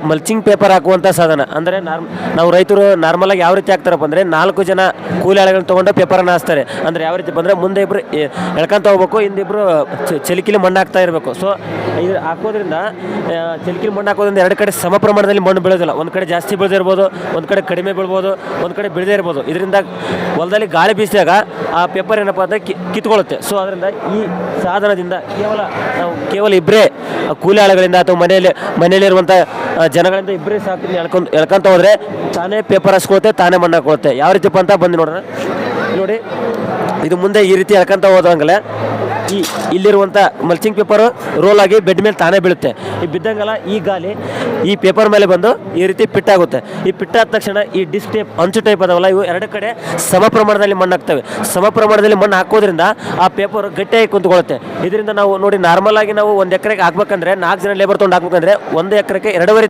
Mulching paper ಹಾಕುವಂಥ ಸಾಧನ. ಅಂದರೆ ನಾವು ರೈತರು ನಾರ್ಮಲಾಗಿ ಯಾವ ರೀತಿ ಹಾಕ್ತಾರಪ್ಪ ಅಂದರೆ 4 ಜನ ಕೂಲಿ ಆಳುಗಳನ್ನ ತೊಗೊಂಡು ಪೇಪರನ್ನು ಹಾಸ್ತಾರೆ. ಅಂದರೆ ಯಾವ ರೀತಿ ಬಂದರೆ ಮುಂದೆ ಇಬ್ಬರು ಎಳ್ಕೊಂತ ಹೋಗ್ಬೇಕು, ಹಿಂದಿಬ್ಬರು ಚಲಿಕಿಲಿ ಮಣ್ಣು ಹಾಕ್ತಾ ಇರಬೇಕು. ಸೊ ಇದು ಹಾಕೋದ್ರಿಂದ ಚಲಿಕಿಲಿ ಮಣ್ಣು ಹಾಕೋದ್ರಿಂದ ಎರಡು ಕಡೆ ಸಮ ಪ್ರಮಾಣದಲ್ಲಿ ಮಣ್ಣು ಬೀಳೋದಿಲ್ಲ. ಒಂದು ಕಡೆ ಜಾಸ್ತಿ ಬೀಳದಿರ್ಬೋದು, ಒಂದು ಕಡೆ ಕಡಿಮೆ ಬೀಳ್ಬೋದು, ಒಂದು ಕಡೆ ಬೀಳದೇ ಇರ್ಬೋದು. ಇದರಿಂದ ಹೊಲದಲ್ಲಿ ಗಾಳಿ ಬೀಸಿದಾಗ ಆ ಪೇಪರ್ ಏನಪ್ಪ ಅಂದರೆ ಕಿತ್ಕೊಳ್ಳುತ್ತೆ. ಸೊ ಅದರಿಂದ ಈ ಸಾಧನದಿಂದ ಕೇವಲ ಇಬ್ಬರೇ ಕೂಲಿ ಆಳುಗಳಿಂದ ಅಥವಾ ಮನೆಯಲ್ಲಿರುವಂಥ ಜನಗಳಿಂದ ಇಬ್ಬರೇ ಸಾಕು ಎಳ್ಕೊಂತ ಹೋದರೆ ತಾನೇ ಪೇಪರ್ ಹಾಸ್ಕೊಳುತ್ತೆ, ತಾನೇ ಮಣ್ಣು ಹಾಕೊಳ್ಳುತ್ತೆ. ಯಾವ ರೀತಿಪ್ಪ ಅಂತ ಬಂದು ನೋಡೋಣ. ನೋಡಿ, ಇದು ಮುಂದೆ ಈ ರೀತಿ ಎಳ್ಕೊಂತ ಹೋದಂಗಲ್ಲ ಇಲ್ಲಿರುವಂಥ ಮಲ್ಚಿಂಗ್ ಪೇಪರು ರೋಲ್ ಆಗಿ ಬೆಡ್ ಮೇಲೆ ತಾನೇ ಬೀಳುತ್ತೆ. ಈ ಬಿದ್ದಂಗಲ್ಲ ಈ ಗಾಲಿ ಈ ಪೇಪರ್ ಮೇಲೆ ಬಂದು ಈ ರೀತಿ ಪಿಟ್ಟಾಗುತ್ತೆ. ಈ ಪಿಟ್ಟಾದ ತಕ್ಷಣ ಈ ಡಿಸ್ಕ್ ಟೈಪ್ ಅಂಚು ಟೈಪ್ ಅದಾವಲ್ಲ, ಇವು ಎರಡು ಕಡೆ ಸಮ ಪ್ರಮಾಣದಲ್ಲಿ ಮಣ್ಣು ಹಾಕ್ತವೆ. ಸಮ ಪ್ರಮಾಣದಲ್ಲಿ ಮಣ್ಣು ಹಾಕೋದ್ರಿಂದ ಆ ಪೇಪರ್ ಗಟ್ಟಿಯಾಗಿ ಕುಂತ್ಕೊಳ್ಳುತ್ತೆ. ಇದರಿಂದ ನಾವು ನೋಡಿ ನಾರ್ಮಲ್ ಆಗಿ ನಾವು 1 ಎಕರೆಗೆ ಹಾಕ್ಬೇಕಂದ್ರೆ 4 ಜನ ಲೇಬರ್ ತೊಗೊಂಡು ಹಾಕ್ಬೇಕಂದ್ರೆ 1 ಎಕರೆಗೆ 2.5